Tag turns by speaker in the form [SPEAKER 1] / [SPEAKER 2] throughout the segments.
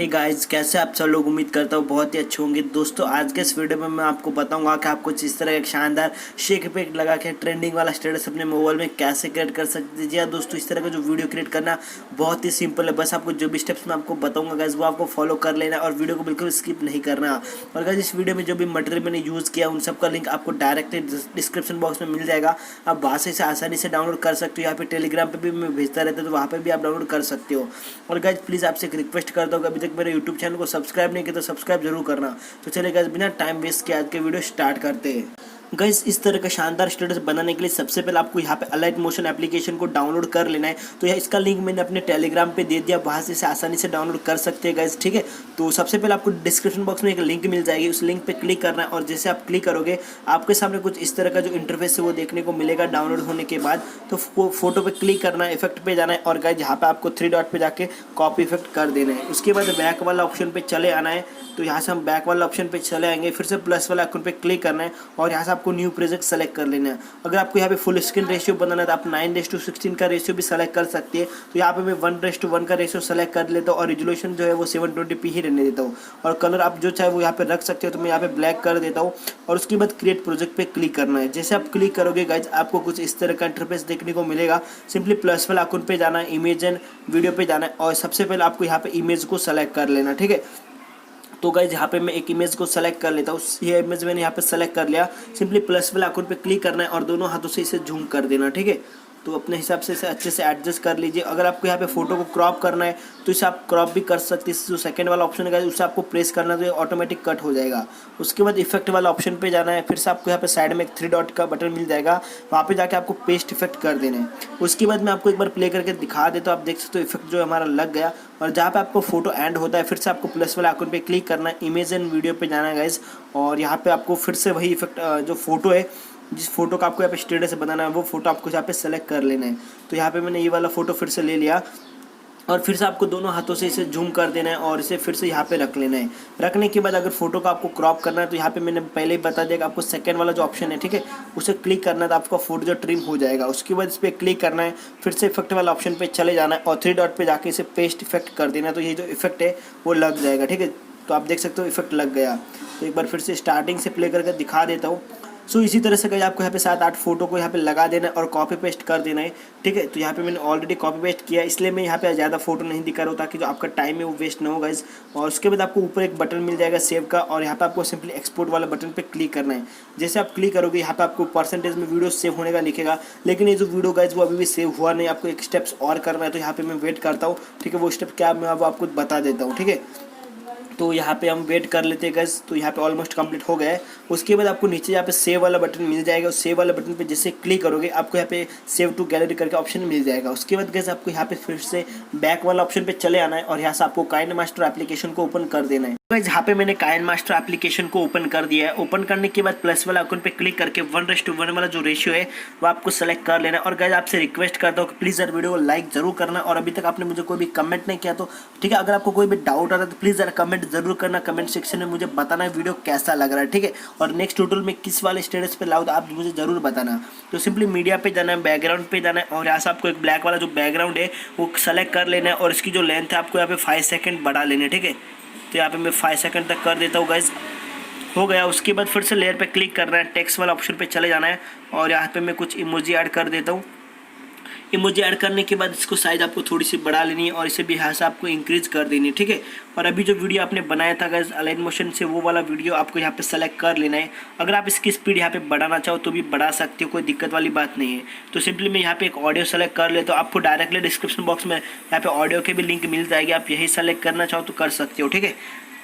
[SPEAKER 1] Hey guys, कैसे आप सब लोग। उम्मीद करता हूँ बहुत ही अच्छे होंगे। दोस्तों आज के इस वीडियो में मैं आपको बताऊंगा कि आप कुछ इस तरह एक शानदार शेक इफेक्ट लगा के ट्रेंडिंग वाला स्टेटस अपने मोबाइल में कैसे क्रिएट कर सकते हैं। जी हाँ दोस्तों, इस तरह का जो वीडियो क्रिएट करना बहुत ही सिंपल है। बस आपको जो भी स्टेप्स मैं आपको बताऊंगा गाइस वो आपको फॉलो कर लेना और वीडियो को बिल्कुल स्किप नहीं करना। और गाइस इस वीडियो में जो भी मटेरियल मैंने यूज़ किया उन सबका लिंक आपको डायरेक्टली डिस्क्रिप्शन बॉक्स में मिल जाएगा। आप वहाँ से आसानी से डाउनलोड कर सकते हो। यहाँ पे टेलीग्राम पे भी मैं भेजता रहता हूँ, तो वहाँ पे भी आप डाउनलोड कर सकते हो। और गाइस प्लीज़ आपसे एक रिक्वेस्ट करता हूँ, अभी तक मेरे यूट्यूब चैनल को सब्सक्राइब नहीं किया तो सब्सक्राइब जरूर करना। तो चलिए गाइस बिना टाइम वेस्ट किए आज के वीडियो स्टार्ट करते हैं। गाइस इस तरह का शानदार स्टेटस बनाने के लिए सबसे पहले आपको यहाँ पे अलाइट मोशन एप्लीकेशन को डाउनलोड कर लेना है। तो यह इसका लिंक मैंने अपने टेलीग्राम पे दे दिया, वहाँ से इसे आसानी से डाउनलोड कर सकते हैं गाइस, ठीक है। तो सबसे पहले आपको डिस्क्रिप्शन बॉक्स में एक लिंक मिल जाएगी, उस लिंक पे क्लिक करना है और जैसे आप क्लिक करोगे आपके सामने कुछ इस तरह का जो इंटरफेस है वो देखने को मिलेगा डाउनलोड होने के बाद। तो फोटो पे क्लिक करना है, इफेक्ट पे जाना है और गाइस यहाँ पे आपको 3 डॉट पे जाके कॉपी इफेक्ट कर देना है। उसके बाद बैक वाला ऑप्शन पे चले आना है। तो यहाँ से हम बैक वाला ऑप्शन पे चले आएंगे, फिर से प्लस वाला आइकन पे क्लिक करना है और यहाँ से आपको न्यू प्रोजेक्ट सेलेक्ट कर लेना है। अगर आपको यहाँ पे फुल स्क्रीन रेशियो बनाना है तो आप 9:16 का रेशियो भी सेलेक्ट कर सकते हैं। तो यहाँ पे मैं 1:1 का रेशियो सेलेक्ट कर लेता हूँ और रिजोल्यूशन जो है वो 720p ही रहने देता हूँ। और कलर आप जो चाहे वो यहाँ पे रख सकते हो, तो मैं यहाँ पे ब्लैक कर देता हूँ। और उसके बाद क्रिएट प्रोजेक्ट पे क्लिक करना है। जैसे आप क्लिक करोगे गाइज आपको कुछ इस तरह का इंटरफेस देखने को मिलेगा। सिंपली प्लस वाला आइकन पे जाना है, इमेज एंड वीडियो पे जाना है और सबसे पहले आपको यहाँ पे इमेज को सेलेक्ट कर लेना, ठीक है। तो गाइज यहाँ पे मैं एक इमेज को सेलेक्ट कर लेता हूँ। ये इमेज मैंने यहाँ पे सेलेक्ट कर लिया। सिंपली प्लस वाला आइकन पे क्लिक करना है और दोनों हाथों से इसे जूम कर देना, ठीक है। तो अपने हिसाब से इसे अच्छे से एडजस्ट कर लीजिए। अगर आपको यहाँ पे फोटो को क्रॉप करना है तो इसे आप क्रॉप भी कर सकते हैं। जो सेकंड वाला ऑप्शन है उससे आपको प्रेस करना है तो ये ऑटोमेटिक कट हो जाएगा। उसके बाद इफेक्ट वाला ऑप्शन पे जाना है, फिर से आपको यहाँ पे साइड में एक 3 डॉट का बटन मिल जाएगा, वहाँ पे जाके आपको पेस्ट इफेक्ट कर देना है। उसके बाद मैं आपको एक बार प्ले करके दिखा देता हूँ। आप देख सकते हो इफेक्ट जो हमारा लग गया। और जहाँ पे आपको फोटो एंड होता है फिर से आपको प्लस वाला आइकन पे क्लिक करना है, इमेज एंड वीडियो पे जाना है गाइज। और यहाँ पे आपको फिर से वही इफेक्ट जो फोटो है, जिस फोटो का आपको यहाँ पे स्टेटस बनाना है वो फोटो आपको यहाँ पे सेलेक्ट कर लेना है। तो यहाँ पे मैंने ये वाला फोटो फिर से ले लिया और फिर से आपको दोनों हाथों से इसे जूम कर देना है और इसे फिर से यहाँ पे रख लेना है। रखने के बाद अगर फोटो को आपको क्रॉप करना है तो यहाँ पे मैंने पहले ही बता दिया कि आपको सेकंड वाला जो ऑप्शन है, ठीक है, उसे क्लिक करना है तो आपका फोटो जो ट्रिम हो जाएगा। उसके बाद इस पर क्लिक करना है, फिर से इफेक्ट वाला ऑप्शन पे चले जाना है और 3 डॉट पे जाके इसे पेस्ट इफेक्ट कर देना है। तो ये जो इफेक्ट है वो लग जाएगा, ठीक है। तो आप देख सकते हो इफेक्ट लग गया। तो एक बार फिर से स्टार्टिंग से प्ले करके दिखा देता हूँ। सो इसी तरह से आपको यहाँ पे 7-8 फोटो को यहाँ पे लगा देना है और कॉपी पेस्ट कर देना है, ठीक है। तो यहाँ पे मैंने ऑलरेडी कॉपी पेस्ट किया, इसलिए मैं यहाँ पे ज़्यादा फोटो नहीं दिखा रहा हूँ ताकि जो आपका टाइम है वो वेस्ट ना हो गाइस। और उसके बाद आपको ऊपर एक बटन मिल जाएगा सेव का और यहाँ पे आपको सिंपली एक्सपोर्ट वाला बटन पे क्लिक करना है। जैसे आप क्लिक करोगे यहाँ पे आपको परसेंटेज में वीडियो सेव होने का लिखेगा, लेकिन ये जो वीडियो गाइस वो अभी भी सेव हुआ नहीं। आपको एक स्टेप्स और करना है, तो यहाँ पे मैं वेट करता हूँ, ठीक है। वो स्टेप क्या मैं अब आपको बता देता हूँ, ठीक है। तो यहाँ पे हम वेट कर लेते हैं गाइस। तो यहाँ पे ऑलमोस्ट कंप्लीट हो गया है। उसके बाद आपको नीचे यहाँ पे सेव वाला बटन मिल जाएगा। उस सेव वाला बटन पे जैसे क्लिक करोगे आपको यहाँ पे सेव टू गैलरी करके ऑप्शन मिल जाएगा। उसके बाद गाइस आपको यहाँ पे फिर से बैक वाला ऑप्शन पे चले आना है और यहाँ से आपको काइनमास्टर एप्लीकेशन को ओपन कर देना है। गाइस यहाँ पे मैंने काइनमास्टर एप्लीकेशन को ओपन कर दिया है। ओपन करने के बाद प्लस वाला आइकन पे क्लिक करके 1:1 वाला जो रेशियो है वो आपको सेलेक्ट कर लेना है। और गाइस आपसे रिक्वेस्ट करता हूँ कि प्लीज़ यार वीडियो को लाइक जरूर करना। और अभी तक आपने मुझे कोई भी कमेंट नहीं किया तो ठीक है, अगर आपको कोई भी डाउट आ रहा है तो प्लीज़ यार कमेंट जरूर करना। कमेंट सेक्शन में मुझे बताना है वीडियो कैसा लग रहा है, ठीक है। और नेक्स्ट ट्यूटोरियल में किस वाले स्टेटस पे लाऊं तो आप मुझे जरूर बताना। तो सिंपली मीडिया पे जाना है, बैकग्राउंड पे जाना है और यहाँ से आपको एक ब्लैक वाला जो बैकग्राउंड है वो सेलेक्ट कर लेना है और इसकी जो लेंथ है आपको यहाँ पे 5 सेकंड बढ़ा लेना है, ठीक है। तो यहाँ पे मैं 5 सेकंड तक कर देता हूँ गाइज, हो गया। उसके बाद फिर से लेयर पे क्लिक करना है, टेक्स्ट वाला ऑप्शन पे चले जाना है और यहाँ पे मैं कुछ इमोजी ऐड कर देता हूँ। इमोजी ऐड करने के बाद इसको साइज आपको थोड़ी सी बढ़ा लेनी है और इसे भी यहाँ से आपको इंक्रीज कर देनी है, ठीक है। और अभी जो वीडियो आपने बनाया था गाइस अलाइट मोशन से वो वाला वीडियो आपको यहाँ पे सेलेक्ट कर लेना है। अगर आप इसकी स्पीड यहाँ पे बढ़ाना चाहो तो भी बढ़ा सकते हो, कोई दिक्कत वाली बात नहीं है। तो सिंपली मैं यहाँ पे एक ऑडियो सेलेक्ट कर लेता हूँ। आपको डायरेक्टली डिस्क्रिप्शन बॉक्स में यहाँ पे ऑडियो के भी लिंक मिल जाएगी, आप यही सेलेक्ट करना चाहो तो कर सकते हो, ठीक है।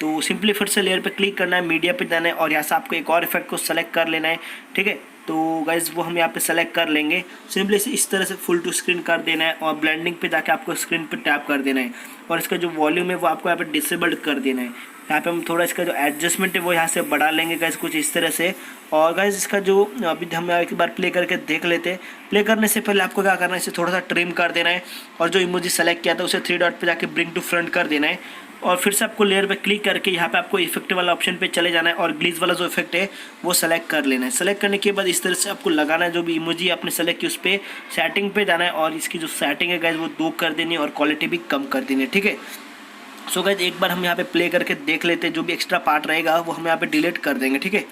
[SPEAKER 1] तो सिंपली फिर से लेयर पे क्लिक करना है, मीडिया पे जाना है और यहाँ से आपको एक और इफेक्ट को सेलेक्ट कर लेना है, ठीक है। तो गाइज वो हम यहाँ पे सेलेक्ट कर लेंगे। सिंपली इस तरह से फुल टू स्क्रीन कर देना है और ब्लेंडिंग पे जाके आपको स्क्रीन पे टैप कर देना है और इसका जो वॉल्यूम है वो आपको यहाँ पे डिसेबल्ड कर देना है। यहाँ पे हम थोड़ा इसका जो एडजस्टमेंट है वो यहाँ से बढ़ा लेंगे गाइज कुछ इस तरह से। और गाइज इसका जो अभी हम एक बार प्ले करके देख लेते हैं। प्ले करने से पहले आपको क्या करना है, इसे थोड़ा सा ट्रिम कर देना है और जो इमोजी सेलेक्ट किया था उसे 3 डॉट पे जाके ब्रिंग टू फ्रंट कर देना है और फिर से आपको लेयर पे क्लिक करके यहाँ पे आपको इफेक्ट वाला ऑप्शन पे चले जाना है और ग्लिच वाला जो इफेक्ट है वो सेलेक्ट कर लेना है। सेलेक्ट करने के बाद इस तरह से आपको लगाना है, जो भी इमोजी आपने सेलेक्ट की उस पर सेटिंग पे जाना है और इसकी जो सेटिंग है गाइज वो 2 कर देनी है और क्वालिटी भी कम कर देनी है, ठीक है। सो गाइस एक बार हम यहाँ पे प्ले करके देख लेते हैं, जो भी एक्स्ट्रा पार्ट रहेगा वो हम यहाँ पे डिलीट कर देंगे, ठीक है।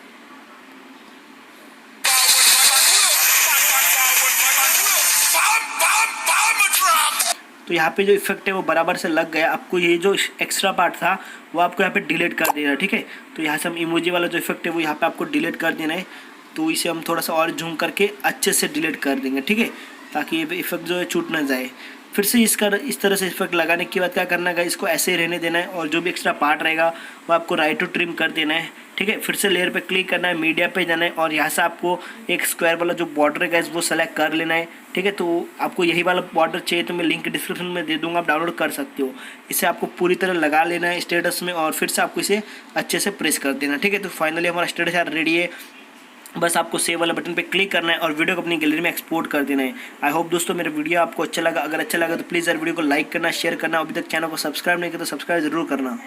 [SPEAKER 1] तो यहाँ पे जो इफेक्ट है वो बराबर से लग गया। आपको ये जो एक्स्ट्रा पार्ट था वो आपको यहाँ पे डिलीट कर देना है, ठीक है। तो यहाँ से हम इमोजी वाला जो इफेक्ट है वो यहाँ पे आपको डिलीट कर देना है। तो इसे हम थोड़ा सा और जूम करके अच्छे से डिलीट कर देंगे, ठीक है, ताकि ये इफेक्ट जो है छूट ना जाए। फिर से इस तरह से इफेक्ट लगाने के बाद क्या करना है, इसको ऐसे ही रहने देना है और जो भी एक्स्ट्रा पार्ट रहेगा वो आपको राइट टू ट्रिम कर देना है, ठीक है। फिर से लेयर पे क्लिक करना है, मीडिया पे जाना है और यहाँ से आपको एक स्क्वायर वाला जो बॉर्डर है वो सेलेक्ट कर लेना है, ठीक है। तो आपको यही वाला बॉर्डर चाहिए तो मैं लिंक डिस्क्रिप्शन में दे दूंगा, आप डाउनलोड कर सकते हो। इसे आपको पूरी तरह लगा लेना है स्टेटस में और फिर से आपको इसे अच्छे से प्रेस कर देना, ठीक है। तो फाइनली हमारा स्टेटस यार रेडी है। बस आपको सेव वाला बटन पे क्लिक करना है और वीडियो को अपनी गैलरी में एक्सपोर्ट कर देना है। आई होप दोस्तों मेरा वीडियो आपको अच्छा लगा। अगर अच्छा लगा तो प्लीज़ यार वीडियो को लाइक करना, शेयर करना। अभी तक चैनल को सब्सक्राइब नहीं किया तो सब्सक्राइब जरूर करना।